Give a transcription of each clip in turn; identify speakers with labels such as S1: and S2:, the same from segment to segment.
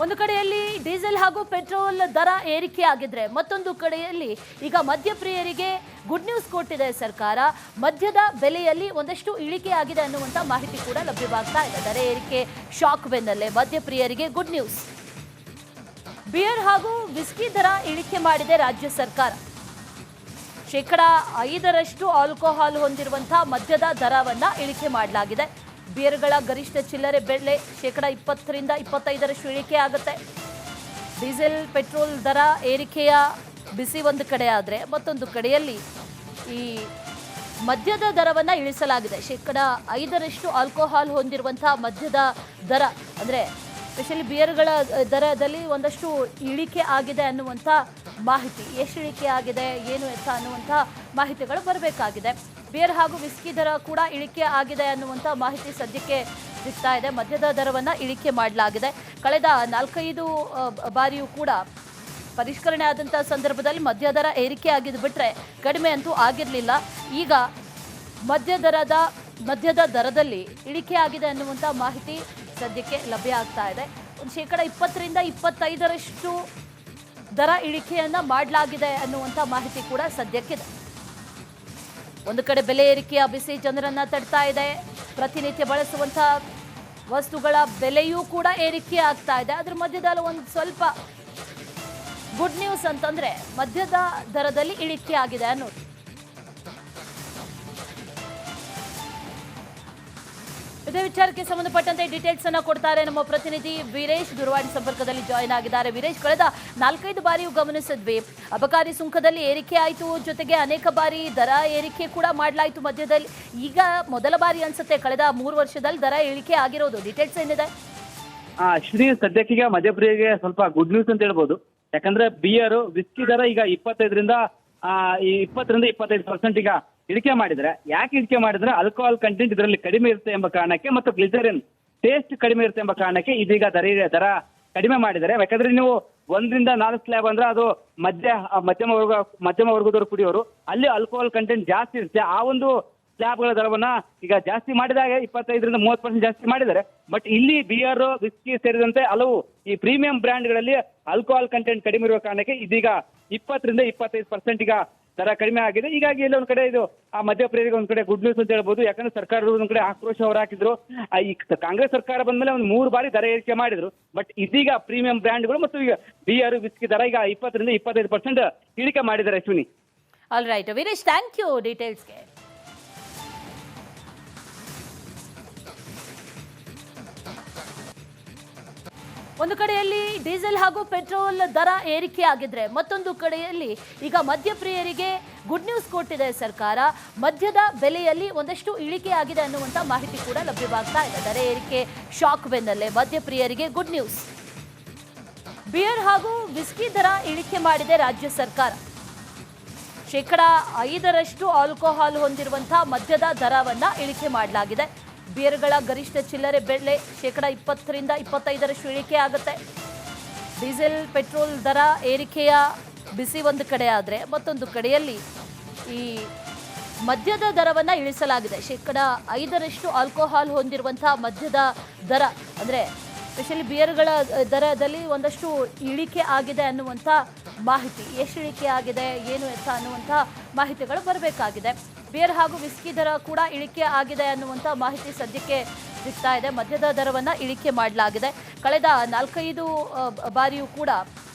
S1: ಒಂದು ಕಡೆಯಲ್ಲಿ ಡೀಸೆಲ್ ಹಾಗೂ ಪೆಟ್ರೋಲ್ ದರ ಏರಿಕೆ ಆಗಿದ್ರೆ ಮತ್ತೊಂದು ಕಡೆಯಲ್ಲಿ ಈಗ ಮದ್ಯಪ್ರಿಯರಿಗೆ ಗುಡ್ ನ್ಯೂಸ್ ಕೊಟ್ಟಿದೆ ಸರ್ಕಾರ. ಮದ್ಯದ ಬೆಲೆಯಲ್ಲಿ ಒಂದಷ್ಟು ಇಳಿಕೆ ಆಗಿದೆ ಅನ್ನುವಂಥ ಮಾಹಿತಿ ಕೂಡ ಲಭ್ಯವಾಗ್ತಾ ಇದೆ. ದರ ಏರಿಕೆ ಶಾಕ್ ಬೆನ್ನಲ್ಲೇ ಮದ್ಯಪ್ರಿಯರಿಗೆ ಗುಡ್ ನ್ಯೂಸ್. ಬಿಯರ್ ಹಾಗೂ ವಿಸ್ಕಿ ದರ ಇಳಿಕೆ ಮಾಡಿದೆ ರಾಜ್ಯ ಸರ್ಕಾರ. ಶೇಕಡ 5ರಷ್ಟು ಆಲ್ಕೋಹಾಲ್ ಹೊಂದಿರುವಂತಹ ಮದ್ಯದ ದರವನ್ನ ಇಳಿಕೆ ಮಾಡಲಾಗಿದೆ. ಬಿಯರ್ಗಳ ಗರಿಷ್ಠ ಚಿಲ್ಲರೆ ಬೆಲೆ ಶೇಕಡ 20ರಿಂದ 25ರಷ್ಟು ಇಳಿಕೆ ಆಗುತ್ತೆ. ಡೀಸೆಲ್ ಪೆಟ್ರೋಲ್ ದರ ಏರಿಕೆಯ ಬಿಸಿ ಒಂದು ಕಡೆ ಆದರೆ ಮತ್ತೊಂದು ಕಡೆಯಲ್ಲಿ ಈ ಮದ್ಯದ ದರವನ್ನು ಇಳಿಸಲಾಗಿದೆ. ಶೇಕಡ 5ರಷ್ಟು ಆಲ್ಕೋಹಾಲ್ ಹೊಂದಿರುವಂತಹ ಮದ್ಯದ ದರ ಅಂದರೆ ಸ್ಪೆಷಲಿ ಬಿಯರ್ಗಳ ದರದಲ್ಲಿ ಒಂದಷ್ಟು ಇಳಿಕೆ ಆಗಿದೆ ಅನ್ನುವಂಥ ಮಾಹಿತಿ. ಎಷ್ಟು ಇಳಿಕೆ ಆಗಿದೆ ಏನು ಎತ್ತ ಅನ್ನುವಂಥ ಮಾಹಿತಿಗಳು ಬರಬೇಕಾಗಿದೆ. ಬಿಯರ್ ಹಾಗೂ ವಿಸ್ಕಿ ದರ ಕೂಡ ಇಳಿಕೆ ಆಗಿದೆ ಅನ್ನುವಂಥ ಮಾಹಿತಿ ಸದ್ಯಕ್ಕೆ ಸಿಗ್ತಾ ಇದೆ. ಮದ್ಯದ ದರವನ್ನು ಇಳಿಕೆ ಮಾಡಲಾಗಿದೆ. ಕಳೆದ 4-5 ಬಾರಿಯೂ ಕೂಡ ಪರಿಷ್ಕರಣೆ ಆದಂಥ ಸಂದರ್ಭದಲ್ಲಿ ಮದ್ಯ ದರ ಏರಿಕೆ ಆಗಿದ್ದು ಬಿಟ್ಟರೆ ಕಡಿಮೆ ಅಂತೂ ಆಗಿರಲಿಲ್ಲ. ಈಗ ಮದ್ಯದ ದರದಲ್ಲಿ ಇಳಿಕೆ ಆಗಿದೆ ಅನ್ನುವಂಥ ಮಾಹಿತಿ ಸದ್ಯಕ್ಕೆ ಲಭ್ಯ ಆಗ್ತಾ ಇದೆ. ಒಂದು ಶೇಕಡ 20ರಿಂದ 25ರಷ್ಟು ದರ ಇಳಿಕೆಯನ್ನು ಮಾಡಲಾಗಿದೆ ಅನ್ನುವಂಥ ಮಾಹಿತಿ ಕೂಡ ಸದ್ಯಕ್ಕಿದೆ. ಒಂದು ಕಡೆ ಬೆಲೆ ಏರಿಕೆಯ ಬಿಸಿ ಜನರನ್ನ ತಡ್ತಾ ಇದೆ. ಪ್ರತಿನಿತ್ಯ ಬಳಸುವಂಥ ವಸ್ತುಗಳ ಬೆಲೆಯೂ ಕೂಡ ಏರಿಕೆ ಆಗ್ತಾ ಇದೆ. ಅದ್ರ ಮಧ್ಯದಲ್ಲಿ ಒಂದು ಸ್ವಲ್ಪ ಗುಡ್ ನ್ಯೂಸ್ ಅಂತಂದ್ರೆ ಮದ್ಯದ ದರದಲ್ಲಿ ಇಳಿಕೆ ಆಗಿದೆ ಅನ್ನೋದು. ಇದೇ ವಿಚಾರಕ್ಕೆ ಸಂಬಂಧಪಟ್ಟಂತೆ ಡೀಟೇಲ್ಸ್ ಅನ್ನ ಕೊಡ್ತಾರೆ ನಮ್ಮ ಪ್ರತಿನಿಧಿ ವೀರೇಶ್. ದೂರವಾಣಿ ಸಂಪರ್ಕದಲ್ಲಿ ಜಾಯಿನ್ ಆಗಿದ್ದಾರೆ. ವೀರೇಶ್, ಕಳೆದ 4-5 ಬಾರಿಯೂ ಗಮನಿಸಿದ್ವಿ, ಅಬಕಾರಿ ಸುಂಕದಲ್ಲಿ ಏರಿಕೆ ಆಯಿತು, ಜೊತೆಗೆ ಅನೇಕ ಬಾರಿ ದರ ಏರಿಕೆ ಕೂಡ ಮಾಡಲಾಯಿತು ಮಧ್ಯದಲ್ಲಿ. ಈಗ ಮೊದಲ ಬಾರಿ ಅನ್ಸುತ್ತೆ ಕಳೆದ 3 ವರ್ಷದಲ್ಲಿ ದರ ಇಳಿಕೆ ಆಗಿರೋದು. ಡೀಟೇಲ್ಸ್ ಏನಿದೆ?
S2: ಶ್ರೀ, ಸದ್ಯಕ್ಕೀಗ ಮಧ್ಯಪ್ರಿಯರಿಗೆ ಸ್ವಲ್ಪ ಗುಡ್ ನ್ಯೂಸ್ ಅಂತ ಹೇಳ್ಬೋದು. ಯಾಕಂದ್ರೆ ಬಿಯರ್ ವಿಸ್ಕಿ ದರ ಈಗ 20ರಿಂದ 25% ಈಗ ಇಳಿಕೆ ಮಾಡಿದ್ರೆ. ಯಾಕೆ ಇಳಿಕೆ ಮಾಡಿದ್ರೆ ಆಲ್ಕೋಹಾಲ್ ಕಂಟೆಂಟ್ ಇದರಲ್ಲಿ ಕಡಿಮೆ ಇರುತ್ತೆ ಎಂಬ ಕಾರಣಕ್ಕೆ ಮತ್ತು ಗ್ಲಿಸರಿನ್ ಟೇಸ್ಟ್ ಕಡಿಮೆ ಇರುತ್ತೆ ಎಂಬ ಕಾರಣಕ್ಕೆ ಇದೀಗ ದರ ಕಡಿಮೆ ಮಾಡಿದ್ದಾರೆ. ಯಾಕಂದ್ರೆ ನೀವು 1ರಿಂದ 4 ಸ್ಲ್ಯಾಬ್ ಅಂದ್ರೆ ಅದು ಮಧ್ಯಮ ವರ್ಗದವರು ಕುಡಿಯೋರು, ಅಲ್ಲಿ ಆಲ್ಕೋಹಾಲ್ ಕಂಟೆಂಟ್ ಜಾಸ್ತಿ ಇರುತ್ತೆ. ಆ ಒಂದು ಸ್ಲ್ಯಾಬ್ಗಳ ದರವನ್ನ ಈಗ ಜಾಸ್ತಿ ಮಾಡಿದಾಗ 25ರಿಂದ 30% ಜಾಸ್ತಿ ಮಾಡಿದ್ದಾರೆ. ಬಟ್ ಇಲ್ಲಿ ಬಿಯರ್ ವಿಸ್ಕಿ ಸೇರಿದಂತೆ ಹಲವು ಈ ಪ್ರೀಮಿಯಂ ಬ್ರ್ಯಾಂಡ್ಗಳಲ್ಲಿ ಆಲ್ಕೋಹಾಲ್ ಕಂಟೆಂಟ್ ಕಡಿಮೆ ಇರುವ ಕಾರಣಕ್ಕೆ ಇದೀಗ 20ರಿಂದ 25% ಈಗ ದರ ಕಡಿಮೆ ಆಗಿದೆ. ಹೀಗಾಗಿ ಎಲ್ಲ ಒಂದ್ ಕಡೆ ಇದು ಆ ಮಧ್ಯಪ್ರಿಯರಿಗೆ ಒಂದ್ ಕಡೆ ಗುಡ್ ನ್ಯೂಸ್ ಅಂತ ಹೇಳ್ಬೋದು. ಯಾಕಂದ್ರೆ ಸರ್ಕಾರದ ಒಂದ್ ಕಡೆ ಆಕ್ರೋಶ ಹೊರಹಾಕಿದ್ರು. ಈ ಕಾಂಗ್ರೆಸ್ ಸರ್ಕಾರ ಬಂದ್ಮೇಲೆ ಒಂದು 3 ಬಾರಿ ದರ ಏರಿಕೆ ಮಾಡಿದ್ರು. ಬಟ್ ಇದೀಗ ಪ್ರೀಮಿಯಂ ಬ್ರ್ಯಾಂಡ್ಗಳು ಮತ್ತು ಈಗ ಬಿಯರ್ ವಿಸ್ಕಿ ದರ ಈಗ 20ರಿಂದ 25% ಇಳಿಕೆ ಮಾಡಿದ್ದಾರೆ. Ashwini,
S1: all right Veeresh, thank you ಡೀಟೇಲ್ಸ್ಗೆ. ಒಂದು ಕಡೆಯಲ್ಲಿ ಡೀಸೆಲ್ ಹಾಗೂ ಪೆಟ್ರೋಲ್ ದರ ಏರಿಕೆ ಆಗಿದ್ರೆ ಮತ್ತೊಂದು ಕಡೆಯಲ್ಲಿ ಈಗ ಮದ್ಯಪ್ರಿಯರಿಗೆ ಗುಡ್ ನ್ಯೂಸ್ ಕೊಟ್ಟಿದೆ ಸರ್ಕಾರ. ಮದ್ಯದ ಬೆಲೆಯಲ್ಲಿ ಒಂದಷ್ಟು ಇಳಿಕೆ ಆಗಿದೆ ಅನ್ನುವಂಥ ಮಾಹಿತಿ ಕೂಡ ಲಭ್ಯವಾಗ್ತಾ ಇದೆ. ದರ ಏರಿಕೆ ಶಾಕ್ ಬೆನ್ನಲ್ಲೇ ಮದ್ಯಪ್ರಿಯರಿಗೆ ಗುಡ್ ನ್ಯೂಸ್. ಬಿಯರ್ ಹಾಗೂ ವಿಸ್ಕಿ ದರ ಇಳಿಕೆ ಮಾಡಿದೆ ರಾಜ್ಯ ಸರ್ಕಾರ. ಶೇಕಡ 5ರಷ್ಟು ಆಲ್ಕೋಹಾಲ್ ಹೊಂದಿರುವಂತಹ ಮದ್ಯದ ದರವನ್ನ ಇಳಿಕೆ ಮಾಡಲಾಗಿದೆ. ಬಿಯರ್ಗಳ ಗರಿಷ್ಠ ಚಿಲ್ಲರೆ ಬೆಲೆ ಶೇಕಡ 20ರಿಂದ 25ರಷ್ಟು ಇಳಿಕೆ ಆಗುತ್ತೆ. ಡೀಸೆಲ್ ಪೆಟ್ರೋಲ್ ದರ ಏರಿಕೆಯ ಬಿಸಿ ಒಂದು ಕಡೆ ಆದರೆ ಮತ್ತೊಂದು ಕಡೆಯಲ್ಲಿ ಈ ಮದ್ಯದ ದರವನ್ನು ಇಳಿಸಲಾಗಿದೆ. ಶೇಕಡ 5ರಷ್ಟು ಆಲ್ಕೋಹಾಲ್ ಹೊಂದಿರುವಂತಹ ಮದ್ಯದ ದರ ಅಂದರೆ ಸ್ಪೆಷಲಿ ಬಿಯರ್ಗಳ ದರದಲ್ಲಿ ಒಂದಷ್ಟು ಇಳಿಕೆ ಆಗಿದೆ ಅನ್ನುವಂಥ ಮಾಹಿತಿ. ಎಷ್ಟು ಇಳಿಕೆ ಆಗಿದೆ ಏನು ಎತ್ತ ಅನ್ನುವಂಥ ಮಾಹಿತಿಗಳು ಬರಬೇಕಾಗಿದೆ. ಬಿಯರ್ ಹಾಗೂ ವಿಸ್ಕಿ ದರ ಕೂಡ ಇಳಿಕೆ ಆಗಿದೆ ಅನ್ನುವಂಥ ಮಾಹಿತಿ ಸದ್ಯಕ್ಕೆ ಸಿಗ್ತಾ ಇದೆ. ಮದ್ಯದ ದರವನ್ನು ಇಳಿಕೆ ಮಾಡಲಾಗಿದೆ. ಕಳೆದ 4-5 ಬಾರಿಯೂ ಕೂಡ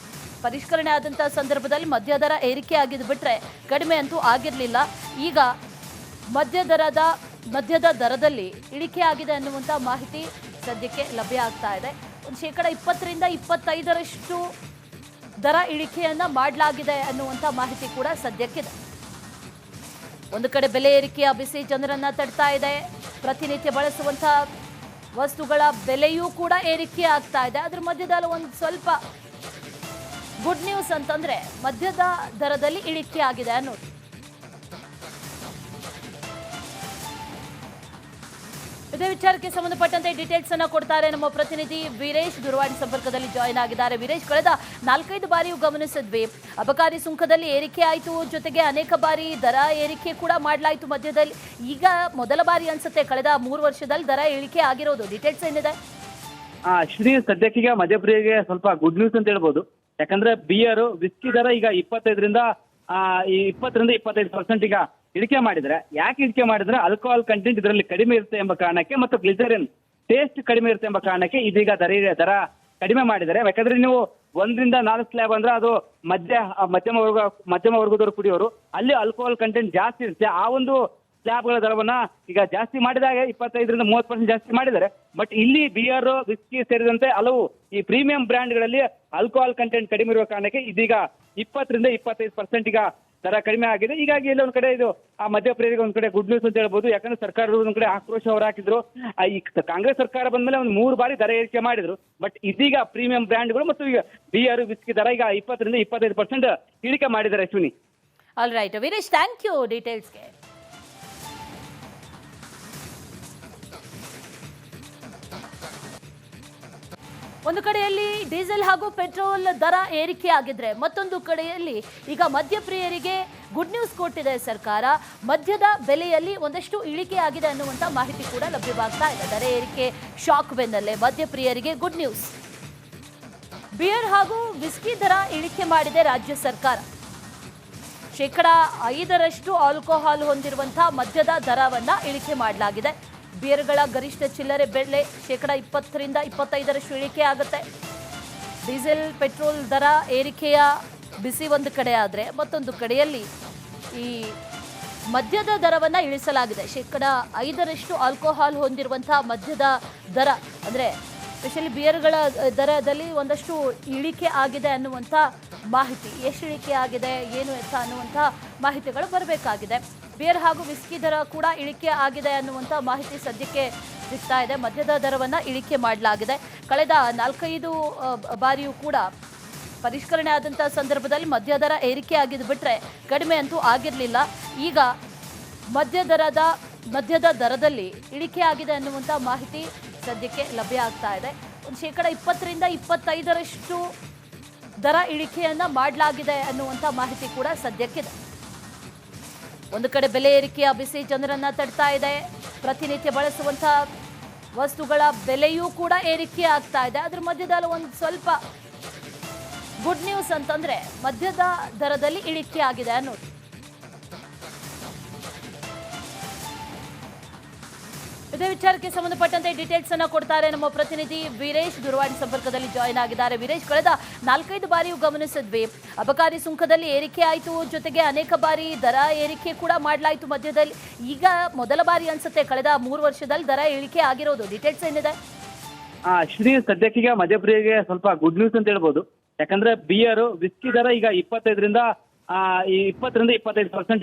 S1: ಪರಿಷ್ಕರಣೆ ಆದಂಥ ಸಂದರ್ಭದಲ್ಲಿ ಮದ್ಯ ದರ ಏರಿಕೆ ಆಗಿದ್ದು ಬಿಟ್ಟರೆ ಕಡಿಮೆ ಅಂತೂ ಆಗಿರಲಿಲ್ಲ. ಈಗ ಮದ್ಯದ ದರದಲ್ಲಿ ಇಳಿಕೆ ಆಗಿದೆ ಅನ್ನುವಂಥ ಮಾಹಿತಿ ಸದ್ಯಕ್ಕೆ ಲಭ್ಯ ಆಗ್ತಾ ಇದೆ. ಒಂದು ಶೇಕಡ 20ರಿಂದ 25ರಷ್ಟು ದರ ಇಳಿಕೆಯನ್ನು ಮಾಡಲಾಗಿದೆ ಅನ್ನುವಂಥ ಮಾಹಿತಿ ಕೂಡ ಸದ್ಯಕ್ಕಿದೆ. ಒಂದು ಕಡೆ ಬೆಲೆ ಏರಿಕೆಯ ಬಿಸಿ ಜನರನ್ನ ತಡ್ತಾ ಇದೆ. ಪ್ರತಿನಿತ್ಯ ಬಳಸುವಂಥ ವಸ್ತುಗಳ ಬೆಲೆಯೂ ಕೂಡ ಏರಿಕೆ ಆಗ್ತಾ ಇದೆ. ಅದ್ರ ಮಧ್ಯದಲ್ಲಿ ಒಂದು ಸ್ವಲ್ಪ ಗುಡ್ ನ್ಯೂಸ್ ಅಂತಂದ್ರೆ ಮದ್ಯದ ದರದಲ್ಲಿ ಇಳಿಕೆ ಆಗಿದೆ ಅನ್ನೋದು. ಇದೇ ವಿಚಾರಕ್ಕೆ ಸಂಬಂಧಪಟ್ಟಂತೆ ಡೀಟೇಲ್ಸ್ ಅನ್ನ ಕೊಡ್ತಾರೆ ನಮ್ಮ ಪ್ರತಿನಿಧಿ ವೀರೇಶ್. ದೂರವಾಣಿ ಸಂಪರ್ಕದಲ್ಲಿ ಜಾಯಿನ್ ಆಗಿದ್ದಾರೆ. ವೀರೇಶ್, ಕಳೆದ 4-5 ಬಾರಿಯೂ ಗಮನಿಸಿದ್ವಿ, ಅಬಕಾರಿ ಸುಂಕದಲ್ಲಿ ಏರಿಕೆ ಆಯಿತು, ಜೊತೆಗೆ ಅನೇಕ ಬಾರಿ ದರ ಏರಿಕೆ ಕೂಡ ಮಾಡಲಾಯಿತು ಮಧ್ಯದಲ್ಲಿ. ಈಗ ಮೊದಲ ಬಾರಿ ಅನ್ಸುತ್ತೆ ಕಳೆದ 3 ವರ್ಷದಲ್ಲಿ ದರ ಇಳಿಕೆ ಆಗಿರೋದು. ಡೀಟೇಲ್ಸ್ ಏನಿದೆ?
S2: ಶ್ರೀ ಸದ್ಯಕ್ಕೀಗ ಮಧ್ಯಪ್ರಿಯರಿಗೆ ಸ್ವಲ್ಪ ಗುಡ್ ನ್ಯೂಸ್ ಅಂತ ಹೇಳ್ಬೋದು. ಯಾಕಂದ್ರೆ ಬಿಯರ್ ವಿಸ್ಕಿ ದರ ಈಗ 25ರಿಂದ 25% ಈಗ ಇಳಿಕೆ ಮಾಡಿದ್ರೆ. ಯಾಕೆ ಇಳಿಕೆ ಮಾಡಿದ್ರೆ ಆಲ್ಕೋಹಾಲ್ ಕಂಟೆಂಟ್ ಇದರಲ್ಲಿ ಕಡಿಮೆ ಇರುತ್ತೆ ಎಂಬ ಕಾರಣಕ್ಕೆ ಮತ್ತು ಗ್ಲಿಸರಿನ್ ಟೇಸ್ಟ್ ಕಡಿಮೆ ಇರುತ್ತೆ ಎಂಬ ಕಾರಣಕ್ಕೆ ಇದೀಗ ದರ ಕಡಿಮೆ ಮಾಡಿದ್ದಾರೆ. ಯಾಕಂದ್ರೆ ನೀವು 1ರಿಂದ 4 ಸ್ಲ್ಯಾಬ್ ಅಂದ್ರೆ ಅದು ಮಧ್ಯಮ ವರ್ಗದವರು ಕುಡಿಯೋರು, ಅಲ್ಲಿ ಆಲ್ಕೋಹಾಲ್ ಕಂಟೆಂಟ್ ಜಾಸ್ತಿ ಇರುತ್ತೆ. ಆ ಒಂದು ಸ್ಲ್ಯಾಬ್ಗಳ ದರವನ್ನ ಈಗ ಜಾಸ್ತಿ ಮಾಡಿದಾಗ 25ರಿಂದ 30% ಜಾಸ್ತಿ ಮಾಡಿದ್ದಾರೆ. ಬಟ್ ಇಲ್ಲಿ ಬಿಯರ್ ವಿಸ್ಕಿ ಸೇರಿದಂತೆ ಹಲವು ಈ ಪ್ರೀಮಿಯಂ ಬ್ರ್ಯಾಂಡ್ಗಳಲ್ಲಿ ಆಲ್ಕೋಹಾಲ್ ಕಂಟೆಂಟ್ ಕಡಿಮೆ ಇರುವ ಕಾರಣಕ್ಕೆ ಇದೀಗ 20ರಿಂದ 25% ಈಗ ದರ ಕಡಿಮೆ ಆಗಿದೆ. ಹೀಗಾಗಿ ಎಲ್ಲ ಒಂದ್ ಕಡೆ ಇದು ಆ ಮಧ್ಯಪ್ರಿಯರಿಗೆ ಒಂದ್ ಕಡೆ ಗುಡ್ ನ್ಯೂಸ್ ಅಂತ ಹೇಳ್ಬೋದು. ಯಾಕಂದ್ರೆ ಸರ್ಕಾರದ ಒಂದ್ ಕಡೆ ಆಕ್ರೋಶ ಹೊರಹಾಕಿದ್ರು. ಈ ಕಾಂಗ್ರೆಸ್ ಸರ್ಕಾರ ಬಂದ್ಮೇಲೆ ಒಂದು 3 ಬಾರಿ ದರ ಏರಿಕೆ ಮಾಡಿದ್ರು. ಬಟ್ ಇದೀಗ ಪ್ರೀಮಿಯಂ ಬ್ರ್ಯಾಂಡ್ಗಳು ಮತ್ತು ಈಗ ಬಿಯರ್ ವಿಸ್ಕಿ ದರ ಈಗ 20ರಿಂದ 25% ಇಳಿಕೆ ಮಾಡಿದ್ದಾರೆ. Ashwini.
S1: All right Veeresh, thank you ಡೀಟೇಲ್ಸ್ಗೆ. ಒಂದು ಕಡೆಯಲ್ಲಿ ಡೀಸೆಲ್ ಹಾಗೂ ಪೆಟ್ರೋಲ್ ದರ ಏರಿಕೆ ಆಗಿದ್ರೆ ಮತ್ತೊಂದು ಕಡೆಯಲ್ಲಿ ಈಗ ಮದ್ಯಪ್ರಿಯರಿಗೆ ಗುಡ್ ನ್ಯೂಸ್ ಕೊಟ್ಟಿದೆ ಸರ್ಕಾರ. ಮದ್ಯದ ಬೆಲೆಯಲ್ಲಿ ಒಂದಷ್ಟು ಇಳಿಕೆ ಆಗಿದೆ ಅನ್ನುವಂಥ ಮಾಹಿತಿ ಕೂಡ ಲಭ್ಯವಾಗ್ತಾ ಇದೆ. ದರ ಏರಿಕೆ ಶಾಕ್ ಬೆನ್ನಲ್ಲೇ ಮದ್ಯಪ್ರಿಯರಿಗೆ ಗುಡ್ ನ್ಯೂಸ್. ಬಿಯರ್ ಹಾಗೂ ವಿಸ್ಕಿ ದರ ಇಳಿಕೆ ಮಾಡಿದೆ ರಾಜ್ಯ ಸರ್ಕಾರ. 5% ಆಲ್ಕೋಹಾಲ್ ಹೊಂದಿರುವಂತಹ ಮದ್ಯದ ದರವನ್ನ ಇಳಿಕೆ ಮಾಡಲಾಗಿದೆ. ಬಿಯರ್ಗಳ ಗರಿಷ್ಠ ಚಿಲ್ಲರೆ ಬೆಲೆ 20ರಿಂದ 25% ಇಳಿಕೆ ಆಗುತ್ತೆ. ಡೀಸೆಲ್ ಪೆಟ್ರೋಲ್ ದರ ಏರಿಕೆಯ ಬಿಸಿ ಒಂದು ಕಡೆ ಆದರೆ ಮತ್ತೊಂದು ಕಡೆಯಲ್ಲಿ ಈ ಮದ್ಯದ ದರವನ್ನು ಇಳಿಸಲಾಗಿದೆ. 5% ಆಲ್ಕೋಹಾಲ್ ಹೊಂದಿರುವಂತಹ ಮದ್ಯದ ದರ ಅಂದರೆ ಸ್ಪೆಷಲಿ ಬಿಯರ್ಗಳ ದರದಲ್ಲಿ ಒಂದಷ್ಟು ಇಳಿಕೆ ಆಗಿದೆ ಅನ್ನುವಂಥ ಮಾಹಿತಿ. ಎಷ್ಟು ಇಳಿಕೆ ಆಗಿದೆ, ಏನು ಎತ್ತ ಅನ್ನುವಂಥ ಮಾಹಿತಿಗಳು ಬರಬೇಕಾಗಿದೆ. ಬಿಯರ್ ಹಾಗೂ ವಿಸ್ಕಿ ದರ ಕೂಡ ಇಳಿಕೆ ಆಗಿದೆ ಅನ್ನುವಂಥ ಮಾಹಿತಿ ಸದ್ಯಕ್ಕೆ ಸಿಗ್ತಾ ಇದೆ. ಮದ್ಯದ ದರವನ್ನು ಇಳಿಕೆ ಮಾಡಲಾಗಿದೆ. ಕಳೆದ 4-5 ಬಾರಿಯೂ ಕೂಡ ಪರಿಷ್ಕರಣೆ ಆದಂಥ ಸಂದರ್ಭದಲ್ಲಿ ಮದ್ಯ ದರ ಏರಿಕೆ ಆಗಿದ್ದು ಬಿಟ್ಟರೆ ಕಡಿಮೆ ಅಂತೂ ಆಗಿರಲಿಲ್ಲ. ಈಗ ಮದ್ಯದ ದರದಲ್ಲಿ ಇಳಿಕೆ ಆಗಿದೆ ಅನ್ನುವಂಥ ಮಾಹಿತಿ ಸದ್ಯಕ್ಕೆ ಲಭ್ಯ ಆಗ್ತಾ ಇದೆ. ಒಂದು 20ರಿಂದ 25% ದರ ಇಳಿಕೆಯನ್ನು ಮಾಡಲಾಗಿದೆ ಅನ್ನುವಂಥ ಮಾಹಿತಿ ಕೂಡ ಸದ್ಯಕ್ಕಿದೆ. ಒಂದು ಕಡೆ ಬೆಲೆ ಏರಿಕೆಯ ಬಿಸಿ ಜನರನ್ನ ತಡ್ತಾ ಇದೆ. ಪ್ರತಿನಿತ್ಯ ಬಳಸುವಂಥ ವಸ್ತುಗಳ ಬೆಲೆಯೂ ಕೂಡ ಏರಿಕೆ ಆಗ್ತಾ ಇದೆ. ಅದ್ರ ಮಧ್ಯದಲ್ಲಿ ಒಂದು ಸ್ವಲ್ಪ ಗುಡ್ ನ್ಯೂಸ್ ಅಂತಂದ್ರೆ ಮದ್ಯದ ದರದಲ್ಲಿ ಇಳಿಕೆ ಆಗಿದೆ ಅನ್ನೋದು. ಇದೇ ವಿಚಾರಕ್ಕೆ ಸಂಬಂಧಪಟ್ಟಂತೆ ಡೀಟೇಲ್ಸ್ ಅನ್ನ ಕೊಡ್ತಾರೆ ನಮ್ಮ ಪ್ರತಿನಿಧಿ ವೀರೇಶ್. ದೂರವಾಣಿ ಸಂಪರ್ಕದಲ್ಲಿ ಜಾಯಿನ್ ಆಗಿದ್ದಾರೆ. ವೀರೇಶ್, ಕಳೆದ 4-5 ಬಾರಿಯೂ ಗಮನಿಸಿದ್ವಿ, ಅಬಕಾರಿ ಸುಂಕದಲ್ಲಿ ಏರಿಕೆ ಆಯಿತು, ಜೊತೆಗೆ ಅನೇಕ ಬಾರಿ ದರ ಏರಿಕೆ ಕೂಡ ಮಾಡಲಾಯಿತು ಮಧ್ಯದಲ್ಲಿ. ಈಗ ಮೊದಲ ಬಾರಿ ಅನ್ಸುತ್ತೆ ಕಳೆದ 3 ವರ್ಷದಲ್ಲಿ ದರ ಇಳಿಕೆ ಆಗಿರೋದು. ಡೀಟೇಲ್ಸ್ ಏನಿದೆ?
S2: ಶ್ರೀ ಸದ್ಯಕ್ಕೀಗ ಮಧ್ಯಪ್ರಿಯರಿಗೆ ಸ್ವಲ್ಪ ಗುಡ್ ನ್ಯೂಸ್ ಅಂತ ಹೇಳ್ಬೋದು. ಯಾಕಂದ್ರೆ ಬಿಯರ್ ವಿಸ್ಕಿ ದರ ಈಗ 20ರಿಂದ 25%